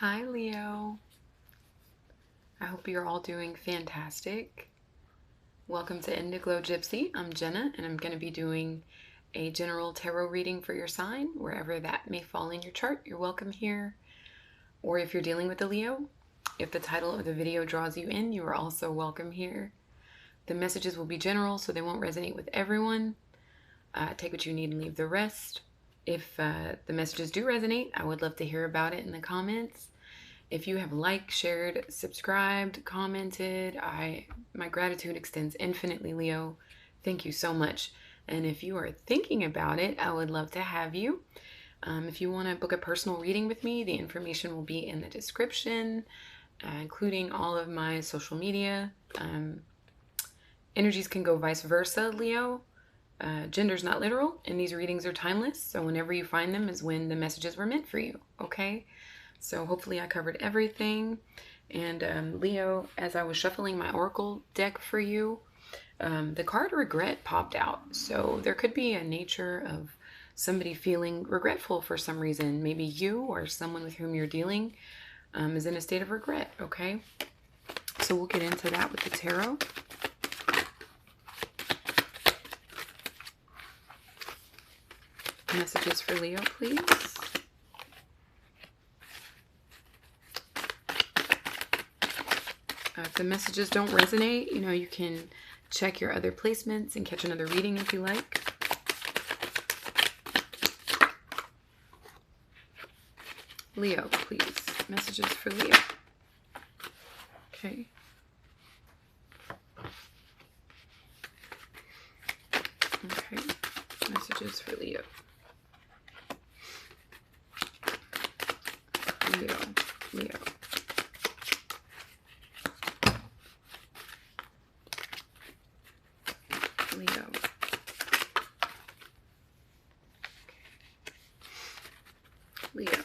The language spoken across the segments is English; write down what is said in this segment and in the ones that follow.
Hi, Leo. I hope you're all doing fantastic. Welcome to Indiglojypsy. I'm Jenna, and I'm going to be doing a general tarot reading for your sign, wherever that may fall in your chart. You're welcome here. Or if you're dealing with a Leo, if the title of the video draws you in, you are also welcome here. The messages will be general, so they won't resonate with everyone. Take what you need and leave the rest. If the messages do resonate, I would love to hear about it in the comments. If you have liked, shared, subscribed, commented, my gratitude extends infinitely, Leo. Thank you so much. And if you are thinking about it, I would love to have you. If you want to book a personal reading with me, the information will be in the description, including all of my social media. Energies can go vice versa, Leo. Gender's not literal, and these readings are timeless, so whenever you find them is when the messages were meant for you, okay? So hopefully I covered everything. And Leo, as I was shuffling my oracle deck for you, the card regret popped out. So there could be a nature of somebody feeling regretful for some reason. Maybe you or someone with whom you're dealing is in a state of regret, okay? So we'll get into that with the tarot. Messages for Leo, please. If the messages don't resonate, you can check your other placements and catch another reading if you like. Leo, please. Messages for Leo. Okay. Okay. Messages for Leo. Leo. Leo. Leo. Leo.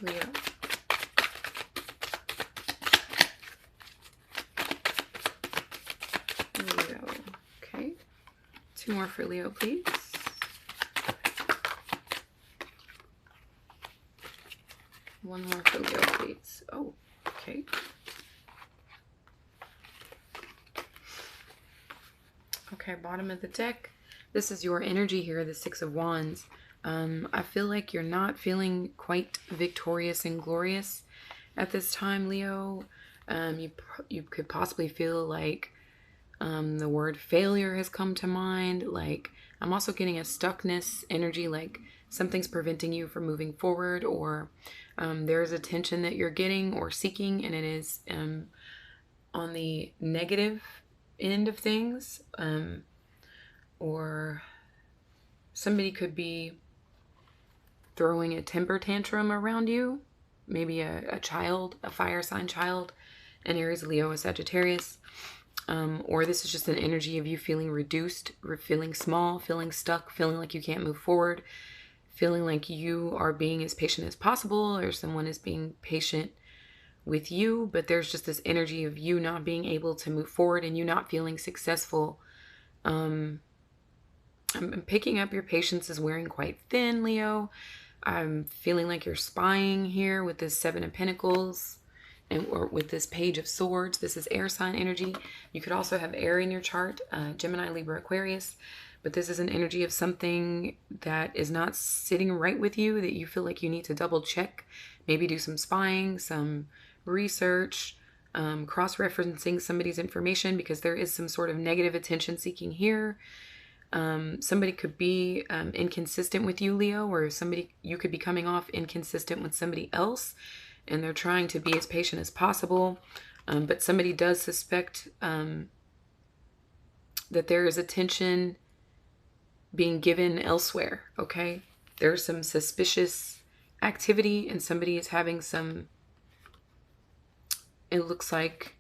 Leo. Leo. Okay. Two more for Leo, please. One more for Leo, please. Oh, okay. Okay, bottom of the deck. This is your energy here, the Six of Wands. I feel like you're not feeling quite victorious and glorious at this time, Leo. You could possibly feel like the word failure has come to mind. Like, I'm also getting a stuckness energy, like something's preventing you from moving forward, or there's attention that you're getting or seeking, and it is on the negative end of things. Or somebody could be throwing a temper tantrum around you. Maybe a child, a fire sign child, an Aries, Leo, a Sagittarius. Or this is just an energy of you feeling reduced, feeling small, feeling stuck, feeling like you can't move forward, feeling like you are being as patient as possible, or someone is being patient with you, but there's just this energy of you not being able to move forward and you not feeling successful. I'm picking up your patience is wearing quite thin, Leo. I'm feeling like you're spying here with this Seven of Pentacles or with this Page of Swords. This is air sign energy. You could also have air in your chart, Gemini, Libra, Aquarius. But this is an energy of something that is not sitting right with you, that you feel like you need to double check, maybe do some spying, some research, cross-referencing somebody's information, because there is some sort of negative attention seeking here. Somebody could be inconsistent with you, Leo, or you could be coming off inconsistent with somebody else, and they're trying to be as patient as possible. But somebody does suspect that there is attention being given elsewhere, okay? There's some suspicious activity, and somebody is having some, it looks like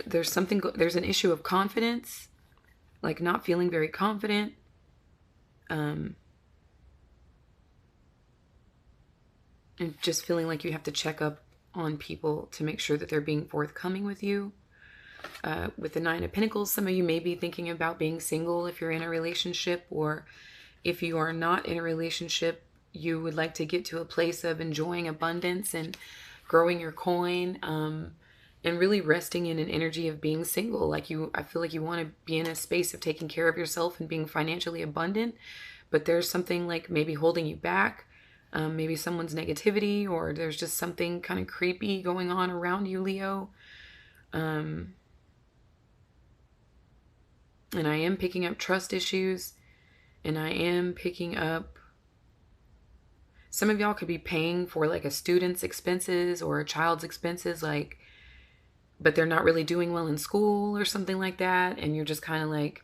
there's an issue of confidence, like not feeling very confident. and just feeling like you have to check up on people to make sure that they're being forthcoming with you. With the Nine of Pentacles, some of you may be thinking about being single if you're in a relationship, or if you are not in a relationship, you would like to get to a place of enjoying abundance and growing your coin, and really resting in an energy of being single. Like I feel like you want to be in a space of taking care of yourself and being financially abundant, but there's something like maybe holding you back. Maybe someone's negativity, or there's just something kind of creepy going on around you, Leo. And I am picking up trust issues, and I am picking up, some of y'all could be paying for like a student's expenses or a child's expenses, like, but they're not really doing well in school or something like that. And you're just kind of like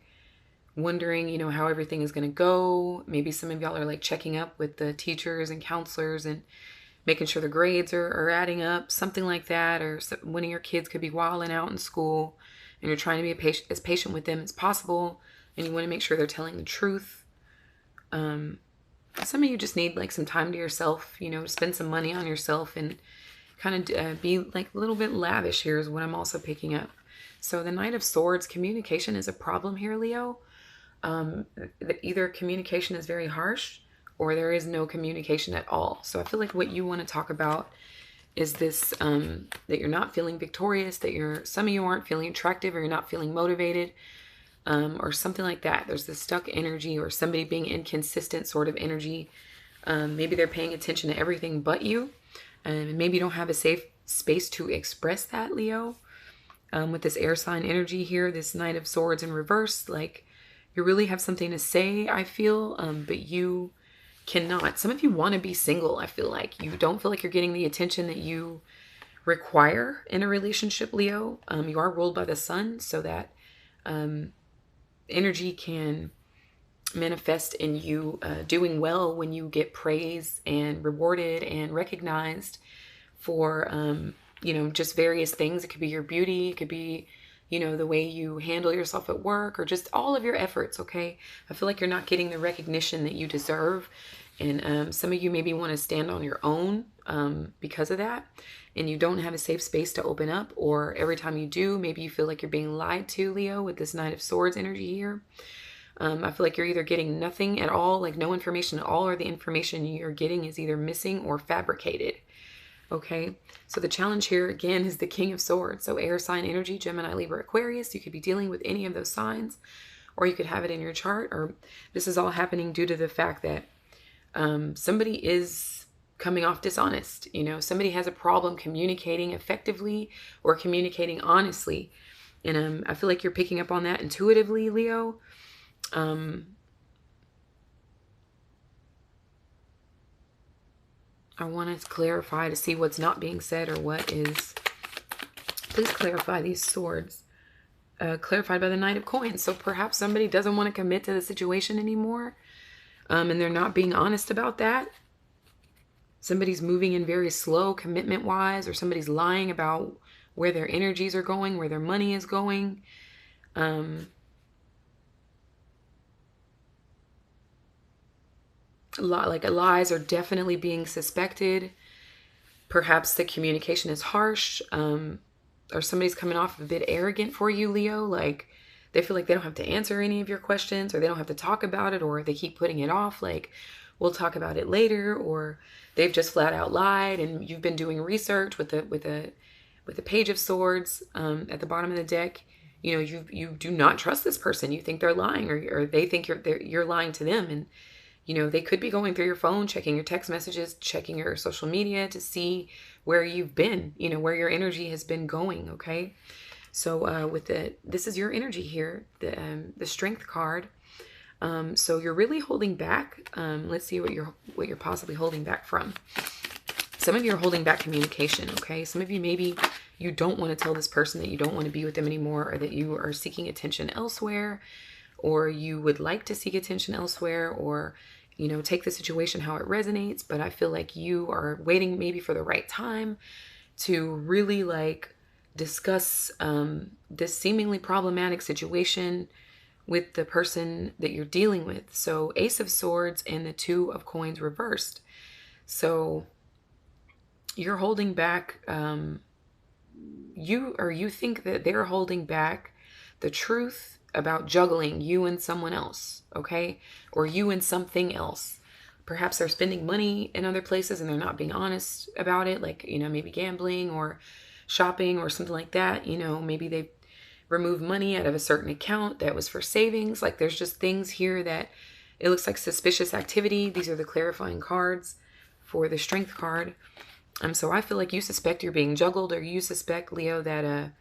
wondering, you know, how everything is going to go. Maybe some of y'all are like checking up with the teachers and counselors and making sure the grades are adding up, something like that. Or one of your kids could be wilding out in school, and you're trying to be as patient with them as possible, and you want to make sure they're telling the truth. Some of you just need like some time to yourself, you know, spend some money on yourself and kind of be like a little bit lavish here is what I'm also picking up. So the Knight of Swords, communication is a problem here, Leo. Either communication is very harsh, or there is no communication at all. So I feel like what you want to talk about is this, that you're not feeling victorious, that some of you aren't feeling attractive, or you're not feeling motivated, or something like that. There's this stuck energy, or somebody being inconsistent sort of energy. Maybe they're paying attention to everything but you. And maybe you don't have a safe space to express that, Leo. With this air sign energy here, this Knight of Swords in reverse, like you really have something to say, I feel, but you cannot. Some of you want to be single, I feel like. You don't feel like you're getting the attention that you require in a relationship, Leo. You are ruled by the sun, so that energy can manifest in you doing well when you get praise and rewarded and recognized for, you know, just various things. It could be your beauty. It could be, you know, the way you handle yourself at work, or just all of your efforts, okay? I feel like you're not getting the recognition that you deserve. And some of you maybe want to stand on your own because of that. And you don't have a safe space to open up. Or every time you do, maybe you feel like you're being lied to, Leo, with this Knight of Swords energy here. I feel like you're either getting nothing at all, like no information at all, or the information you're getting is either missing or fabricated. Okay, so the challenge here again is the King of Swords. So air sign energy, Gemini, Libra, Aquarius. You could be dealing with any of those signs, or you could have it in your chart, or this is all happening due to the fact that somebody is coming off dishonest. You know, somebody has a problem communicating effectively or communicating honestly. And I feel like you're picking up on that intuitively, Leo. I want to clarify to see what's not being said or what is. Please clarify these swords. Clarified by the Knight of Coins. So perhaps somebody doesn't want to commit to the situation anymore. And they're not being honest about that. Somebody's moving in very slow commitment-wise, or somebody's lying about where their energies are going, where their money is going. Lies are definitely being suspected. Perhaps the communication is harsh, or somebody's coming off a bit arrogant for you, Leo. Like they feel like they don't have to answer any of your questions, or they don't have to talk about it, or they keep putting it off. Like we'll talk about it later, or they've just flat out lied, and you've been doing research with the Page of Swords at the bottom of the deck. You know, you do not trust this person. You think they're lying, or they think you're lying to them. And you know, they could be going through your phone, checking your text messages, checking your social media to see where you've been, you know, where your energy has been going, okay? So this is your energy here, the Strength card. So you're really holding back. Let's see what you're possibly holding back from. Some of you are holding back communication, okay? Some of you, maybe you don't want to tell this person that you don't want to be with them anymore, or that you are seeking attention elsewhere, or you would like to seek attention elsewhere, or, you know, take the situation how it resonates. But I feel like you are waiting maybe for the right time to really like discuss this seemingly problematic situation with the person that you're dealing with. So Ace of Swords and the Two of Coins reversed. So you're holding back, you think that they're holding back the truth about juggling you and someone else, okay? Or you and something else. Perhaps they're spending money in other places and they're not being honest about it, like, maybe gambling or shopping or something like that. Maybe they remove money out of a certain account that was for savings. Like, there's just things here that it looks like suspicious activity. These are the clarifying cards for the Strength card. So I feel like you suspect you're being juggled, or you suspect, Leo, that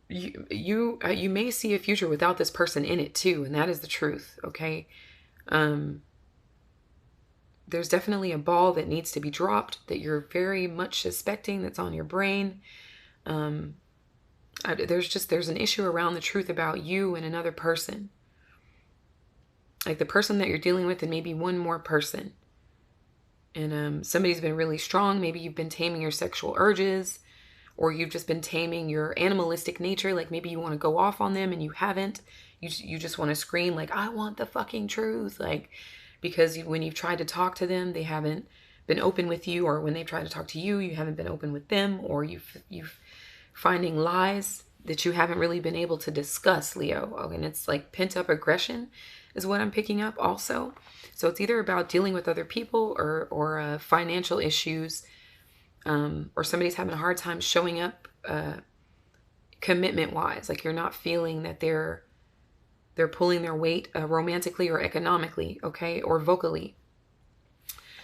you may see a future without this person in it too, and that is the truth. Okay. There's definitely a ball that needs to be dropped that you're very much suspecting, that's on your brain. There's an issue around the truth about you and another person. Like the person that you're dealing with and maybe one more person. And somebody's been really strong. Maybe you've been taming your sexual urges, or you've just been taming your animalistic nature. Like maybe you want to go off on them and you haven't. You just want to scream like, I want the fucking truth. Like, because when you've tried to talk to them, they haven't been open with you, or when they've tried to talk to you, you haven't been open with them, or you've finding lies that you haven't really been able to discuss, Leo. And it's like pent up aggression is what I'm picking up also. So it's either about dealing with other people or financial issues, or somebody's having a hard time showing up commitment wise. Like you're not feeling that they're pulling their weight romantically or economically, okay, or vocally.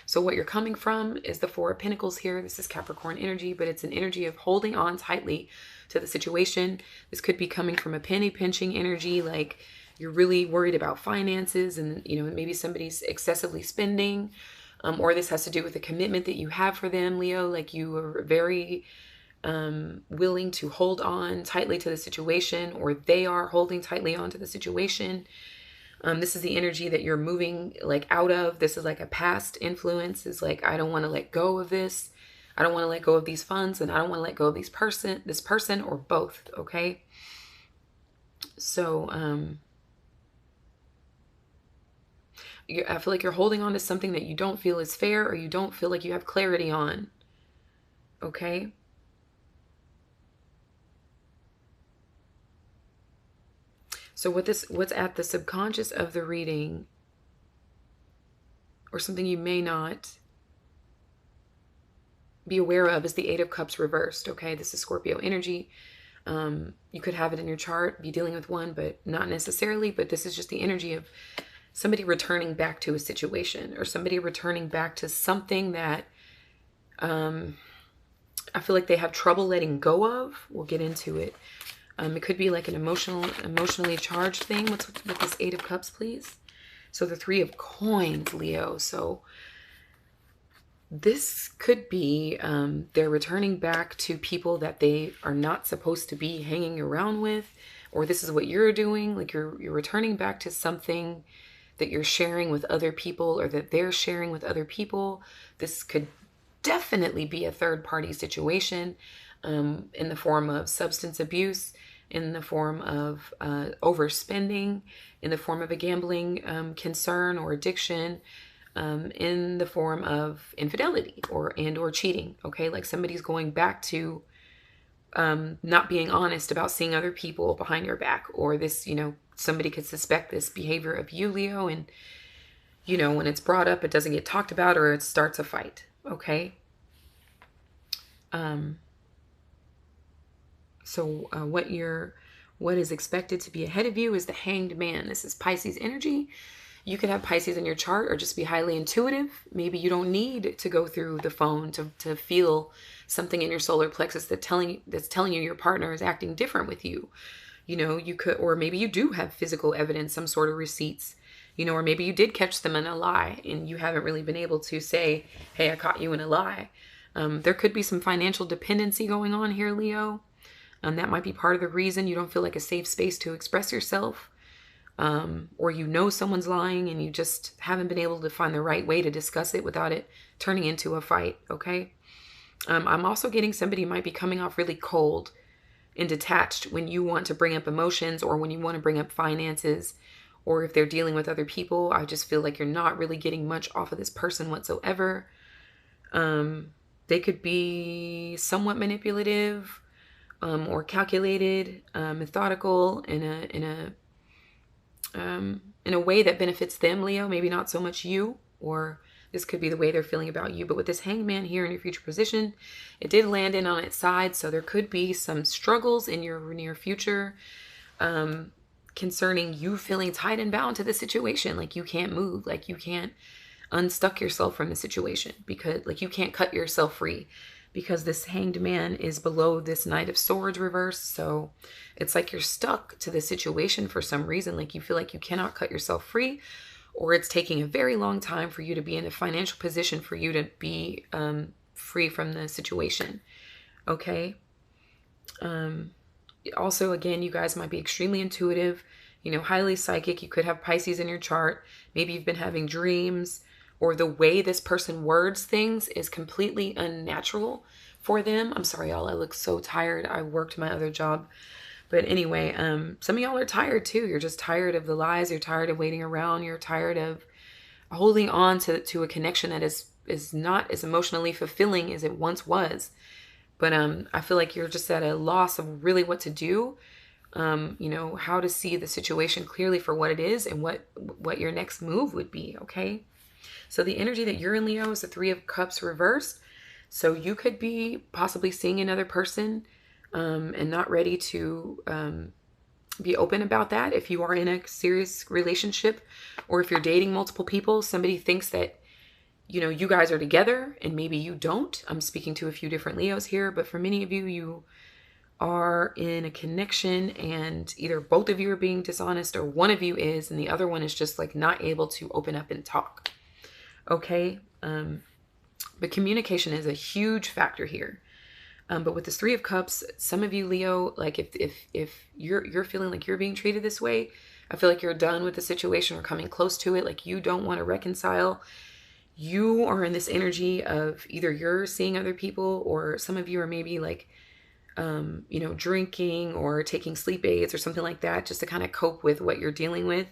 So what you're coming from is the Four of Pentacles here. This is Capricorn energy, but it's an energy of holding on tightly to the situation. This could be coming from a penny pinching energy, like you're really worried about finances and, maybe somebody's excessively spending, or this has to do with the commitment that you have for them, Leo. Like you are very willing to hold on tightly to the situation, or they are holding tightly onto the situation. This is the energy that you're moving like out of. This is like a past influence. Is like, I don't want to let go of this. I don't want to let go of these funds, and I don't want to let go of this person, or both. Okay. So, I feel like you're holding on to something that you don't feel is fair, or you don't feel like you have clarity on. Okay. So what's at the subconscious of the reading, or something you may not be aware of, is the Eight of Cups reversed. Okay, this is Scorpio energy. You could have it in your chart, be dealing with one, but not necessarily. But this is just the energy of somebody returning back to a situation, or somebody returning back to something that I feel like they have trouble letting go of. We'll get into it. It could be like an emotionally charged thing. What's with this Eight of Cups, please? So the Three of Coins, Leo. So this could be they're returning back to people that they are not supposed to be hanging around with, or this is what you're doing. Like you're returning back to something that you're sharing with other people, or that they're sharing with other people. This could definitely be a third-party situation, in the form of substance abuse, in the form of overspending, in the form of a gambling concern or addiction, in the form of infidelity or cheating. Okay, like somebody's going back to not being honest about seeing other people behind your back, or this, somebody could suspect this behavior of you, Leo, and when it's brought up, it doesn't get talked about, or it starts a fight. Okay. So what is expected to be ahead of you is the Hanged Man. This is Pisces energy. You could have Pisces in your chart, or just be highly intuitive. Maybe you don't need to go through the phone to feel something in your solar plexus that's telling you your partner is acting different with you. You could, or maybe you do have physical evidence, some sort of receipts, or maybe you did catch them in a lie and you haven't really been able to say, hey, I caught you in a lie. There could be some financial dependency going on here, Leo. That might be part of the reason you don't feel like a safe space to express yourself. Or someone's lying and you just haven't been able to find the right way to discuss it without it turning into a fight, okay? I'm also getting somebody might be coming off really cold and detached when you want to bring up emotions or when you want to bring up finances, or if they're dealing with other people. I just feel like you're not really getting much off of this person whatsoever. They could be somewhat manipulative, or calculated, methodical in a way that benefits them, Leo, maybe not so much you, or this could be the way they're feeling about you. But with this hangman here in your future position, it did land in on its side. So there could be some struggles in your near future, concerning you feeling tied and bound to the situation. Like you can't move, like you can't unstuck yourself from the situation, because like you can't cut yourself free, because this hanged man is below this Knight of Swords reverse. So it's like you're stuck to the situation for some reason. Like you feel like you cannot cut yourself free, or it's taking a very long time for you to be in a financial position for you to be free from the situation. Okay. Also, again, you guys might be extremely intuitive, highly psychic. You could have Pisces in your chart. Maybe you've been having dreams, or the way this person words things is completely unnatural for them. I'm sorry, y'all. I look so tired. I worked my other job. But anyway, some of y'all are tired too. You're just tired of the lies. You're tired of waiting around. You're tired of holding on to a connection that is not as emotionally fulfilling as it once was. But I feel like you're just at a loss of really what to do, how to see the situation clearly for what it is and what your next move would be, okay? So the energy that you're in, Leo, is the Three of Cups reversed. So you could be possibly seeing another person and not ready to be open about that. If you are in a serious relationship, or if you're dating multiple people, somebody thinks that you guys are together and maybe you don't. I'm speaking to a few different Leos here, but for many of you, you are in a connection and either both of you are being dishonest, or one of you is and the other one is just like not able to open up and talk. Okay. But communication is a huge factor here. But with this Three of Cups, some of you, Leo, like if you're feeling like you're being treated this way, I feel like you're done with the situation or coming close to it. Like you don't want to reconcile. You are in this energy of either you're seeing other people, or some of you are maybe like, drinking or taking sleep aids or something like that, just to kind of cope with what you're dealing with.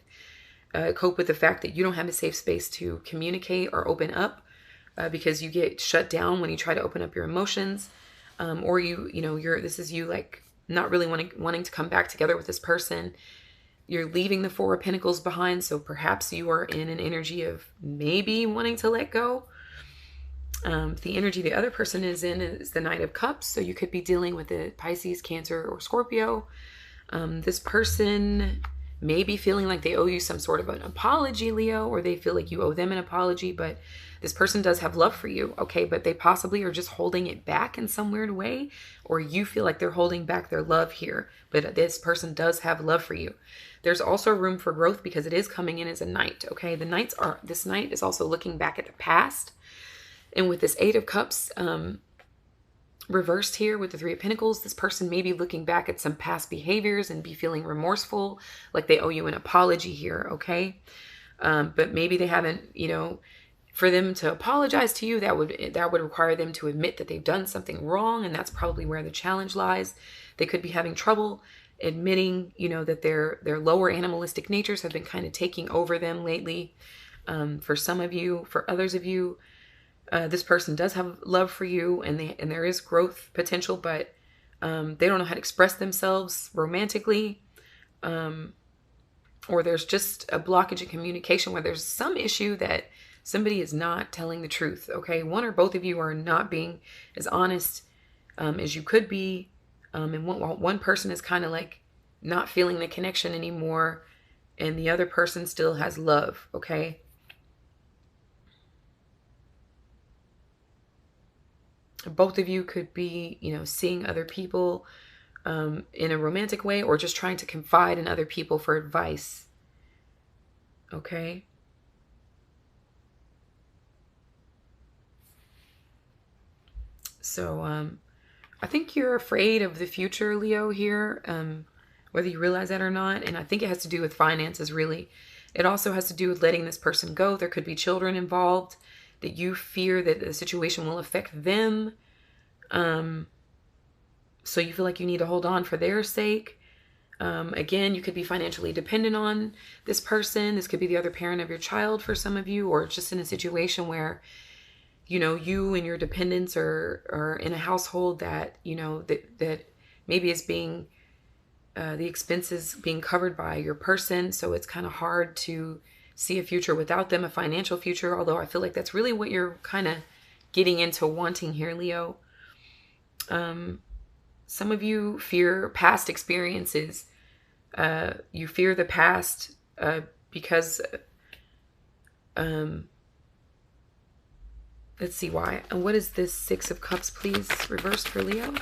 Cope with the fact that you don't have a safe space to communicate or open up, because you get shut down when you try to open up your emotions. Or this is you like not really wanting to come back together with this person. You're leaving the Four of Pentacles behind. So perhaps you are in an energy of maybe wanting to let go. The energy the other person is in is the Knight of Cups. So you could be dealing with a Pisces, Cancer, or Scorpio. This person may be feeling like they owe you some sort of an apology, Leo, or they feel like you owe them an apology, but this person does have love for you, okay? But they possibly are just holding it back in some weird way, or you feel like they're holding back their love here, but this person does have love for you. There's also room for growth because it is coming in as a Knight, okay? This Knight is also looking back at the past. And with this Eight of Cups reversed here with the Three of Pentacles, this person may be looking back at some past behaviors and be feeling remorseful, like they owe you an apology here, okay? But maybe they haven't, for them to apologize to you, that would require them to admit that they've done something wrong, and that's probably where the challenge lies. They could be having trouble admitting, that their lower animalistic natures have been kind of taking over them lately. For some of you, for others of you, this person does have love for you, and there is growth potential, but they don't know how to express themselves romantically, or there's just a blockage in communication where there's some issue that somebody is not telling the truth, okay? One or both of you are not being as honest as you could be, and one person is kind of like not feeling the connection anymore, and the other person still has love, okay? Both of you could be, seeing other people in a romantic way, or just trying to confide in other people for advice. Okay? So I think you're afraid of the future, Leo, here, whether you realize that or not. And I think it has to do with finances, really. It also has to do with letting this person go. There could be children involved, that you fear that the situation will affect them. So you feel like you need to hold on for their sake. Again, you could be financially dependent on this person. This could be the other parent of your child for some of you, or just in a situation where, you know, you and your dependents are in a household that, you know, that maybe is being, the expenses being covered by your person. So it's kind of hard to see a future without them, a financial future. Although I feel like that's really what you're kind of getting into wanting here, Leo. Some of you fear past experiences. You fear the past because, let's see why. And what is this Six of Cups, please? Reversed for Leo.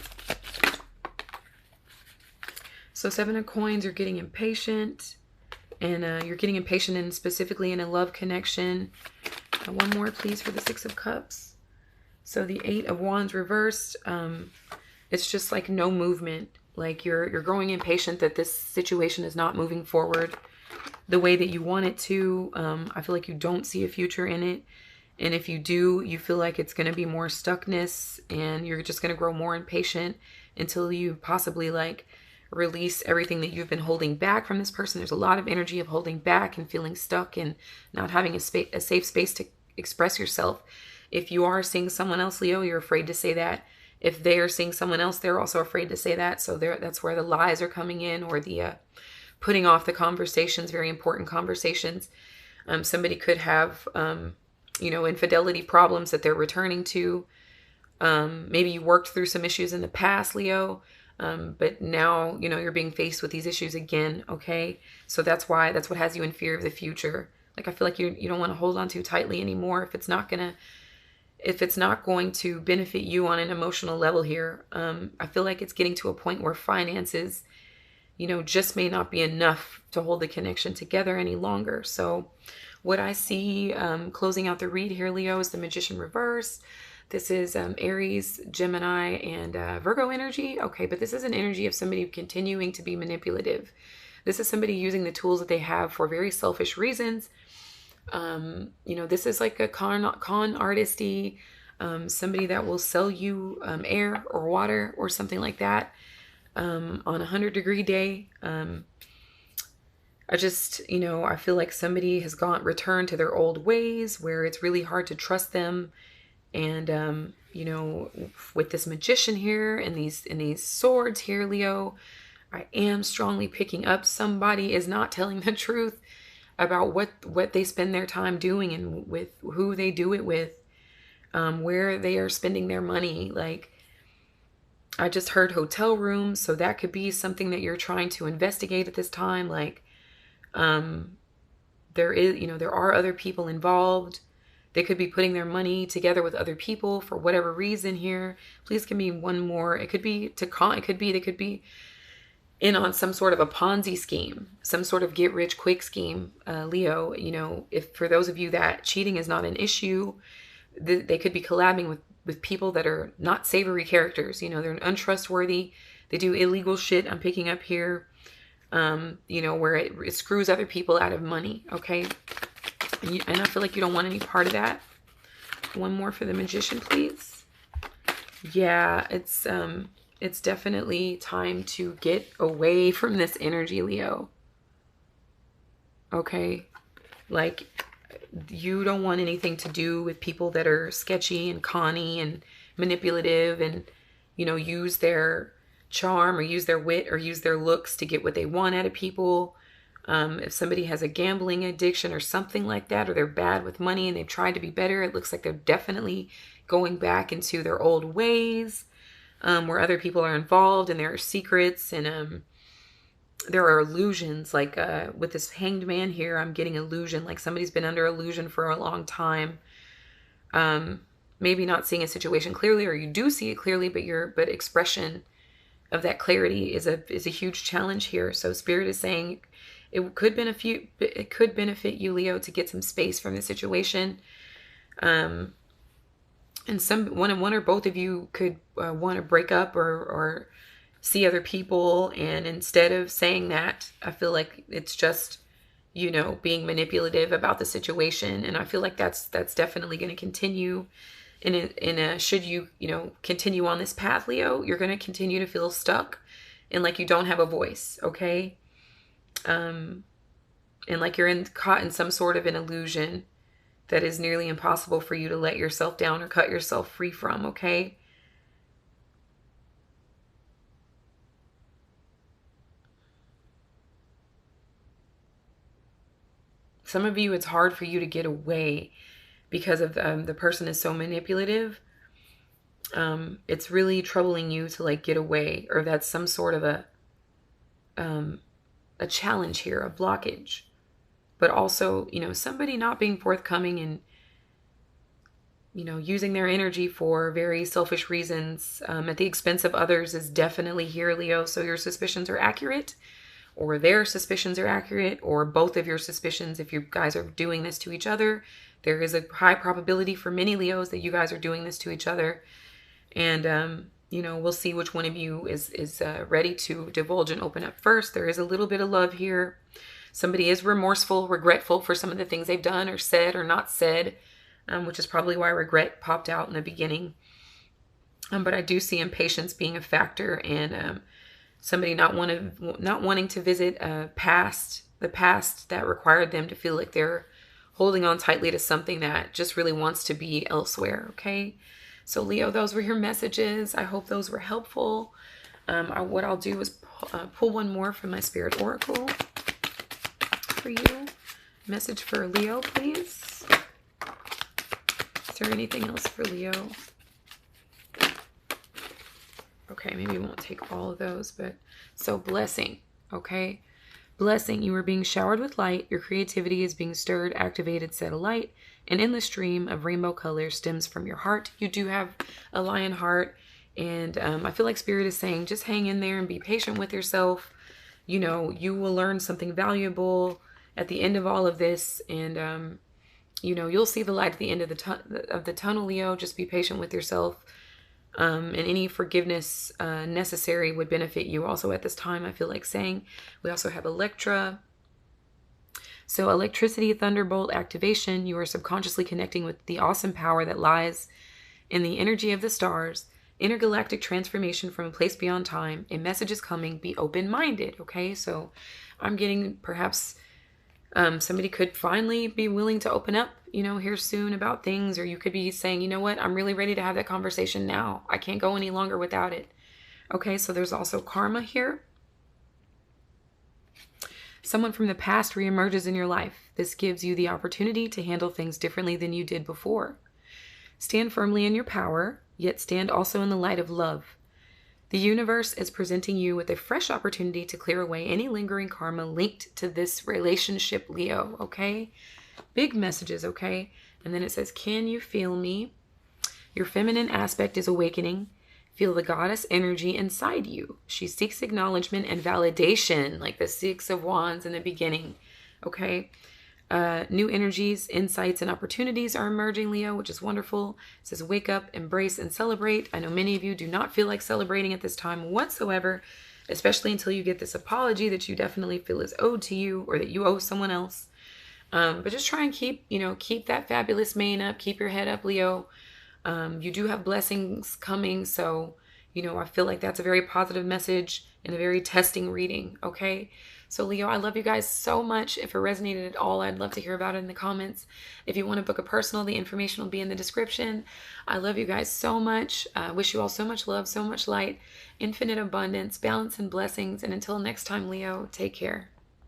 So Seven of Coins, you're getting impatient. And you're getting impatient and specifically in a love connection. One more, please, for the Six of Cups. So the Eight of Wands reversed. It's just like no movement. Like you're growing impatient that this situation is not moving forward the way that you want it to. I feel like you don't see a future in it. And if you do, you feel like it's going to be more stuckness and you're just going to grow more impatient until you possibly like release everything that you've been holding back from this person. There's a lot of energy of holding back and feeling stuck and not having a safe space to express yourself. If you are seeing someone else, Leo, you're afraid to say that. If they are seeing someone else, they're also afraid to say that. So that's where the lies are coming in, or the putting off the conversations, very important conversations. Somebody could have, you know, infidelity problems that they're returning to. Maybe you worked through some issues in the past, Leo, but now, you know, you're being faced with these issues again, okay? So that's what has you in fear of the future. Like, I feel like you don't want to hold on too tightly anymore if it's not going to benefit you on an emotional level here. I feel like it's getting to a point where finances, you know, just may not be enough to hold the connection together any longer. So what I see closing out the read here, Leo, is the Magician reverse. This is Aries, Gemini, and Virgo energy. Okay, but this is an energy of somebody continuing to be manipulative. This is somebody using the tools that they have for very selfish reasons. You know, this is like a con artisty, somebody that will sell you air or water or something like that on a 100-degree day. I just, you know, I feel like somebody has returned to their old ways where it's really hard to trust them. And, you know, with this Magician here and these swords here, Leo, I am strongly picking up somebody is not telling the truth about what they spend their time doing and with who they do it with, where they are spending their money. Like, I just heard hotel rooms, so that could be something that you're trying to investigate at this time. Like, there is, you know, there are other people involved. They could be putting their money together with other people for whatever reason here. Please give me one more. It could be they could be in on some sort of a Ponzi scheme, some sort of get rich quick scheme, Leo. You know, if for those of you that cheating is not an issue, they could be collabing with people that are not savory characters. You know, they're untrustworthy. They do illegal shit. I'm picking up here, you know, where it screws other people out of money. Okay. And I feel like you don't want any part of that. One more for the Magician, please. Yeah, it's definitely time to get away from this energy, Leo. Okay? Like, you don't want anything to do with people that are sketchy and conny and manipulative and, you know, use their charm or use their wit or use their looks to get what they want out of people. If somebody has a gambling addiction or something like that, or they're bad with money and they've tried to be better, it looks like they're definitely going back into their old ways, where other people are involved and there are secrets and there are illusions. Like with this Hanged Man here, I'm getting illusion, like somebody's been under illusion for a long time. Maybe not seeing a situation clearly, or you do see it clearly, but expression of that clarity is a huge challenge here. So Spirit is saying it could benefit you, Leo, to get some space from the situation. And one or both of you could want to break up or see other people. And instead of saying that, I feel like it's just, you know, being manipulative about the situation. And I feel like that's definitely going to continue. should you, continue on this path, Leo, you're going to continue to feel stuck and like you don't have a voice, okay? And like you're caught in some sort of an illusion that is nearly impossible for you to let yourself down or cut yourself free from, okay? Some of you, it's hard for you to get away because of the person is so manipulative. It's really troubling you to like get away, or that's some sort of a challenge here, a blockage. But also, somebody not being forthcoming and, using their energy for very selfish reasons at the expense of others is definitely here, Leo. So your suspicions are accurate, or their suspicions are accurate, or both of your suspicions. If you guys are doing this to each other, there is a high probability for many Leos that you guys are doing this to each other. And, we'll see which one of you is ready to divulge and open up first. There is a little bit of love here. Somebody is remorseful, regretful for some of the things they've done or said or not said, which is probably why regret popped out in the beginning. But I do see impatience being a factor, and somebody not wanting to visit the past that required them to feel like they're holding on tightly to something that just really wants to be elsewhere, okay? So Leo, those were your messages. I hope those were helpful. What I'll do is pull one more from my Spirit Oracle for you. Message for Leo, please. Is there anything else for Leo? Okay, maybe we won't take all of those, but so blessing, okay? Blessing, you are being showered with light. Your creativity is being stirred, activated, set alight. An endless stream of rainbow colors stems from your heart. You do have a lion heart, and I feel like Spirit is saying, just hang in there and be patient with yourself. You will learn something valuable at the end of all of this, and you'll see the light at the end of the tunnel, Leo. Just be patient with yourself. And any forgiveness necessary would benefit you also at this time, I feel like saying. We also have Electra. So electricity, thunderbolt, activation. You are subconsciously connecting with the awesome power that lies in the energy of the stars. Intergalactic transformation from a place beyond time. A message is coming. Be open-minded, okay? So I'm getting perhaps somebody could finally be willing to open up, here soon about things, or you could be saying, you know what, I'm really ready to have that conversation now. I can't go any longer without it. Okay, so there's also karma here. Someone from the past reemerges in your life. This gives you the opportunity to handle things differently than you did before. Stand firmly in your power, yet stand also in the light of love. The universe is presenting you with a fresh opportunity to clear away any lingering karma linked to this relationship, Leo, okay? Big messages, okay? And then it says, can you feel me? Your feminine aspect is awakening. Feel the goddess energy inside you. She seeks acknowledgement and validation, like the Six of Wands in the beginning, okay? New energies, insights, and opportunities are emerging, Leo, which is wonderful. It says, wake up, embrace, and celebrate. I know many of you do not feel like celebrating at this time whatsoever, especially until you get this apology that you definitely feel is owed to you, or that you owe someone else. But just try and keep that fabulous mane up. Keep your head up, Leo. You do have blessings coming, so, I feel like that's a very positive message and a very testing reading, okay? So, Leo, I love you guys so much. If it resonated at all, I'd love to hear about it in the comments. If you want to book a personal, the information will be in the description. I love you guys so much. I wish you all so much love, so much light, infinite abundance, balance, and blessings. And until next time, Leo, take care.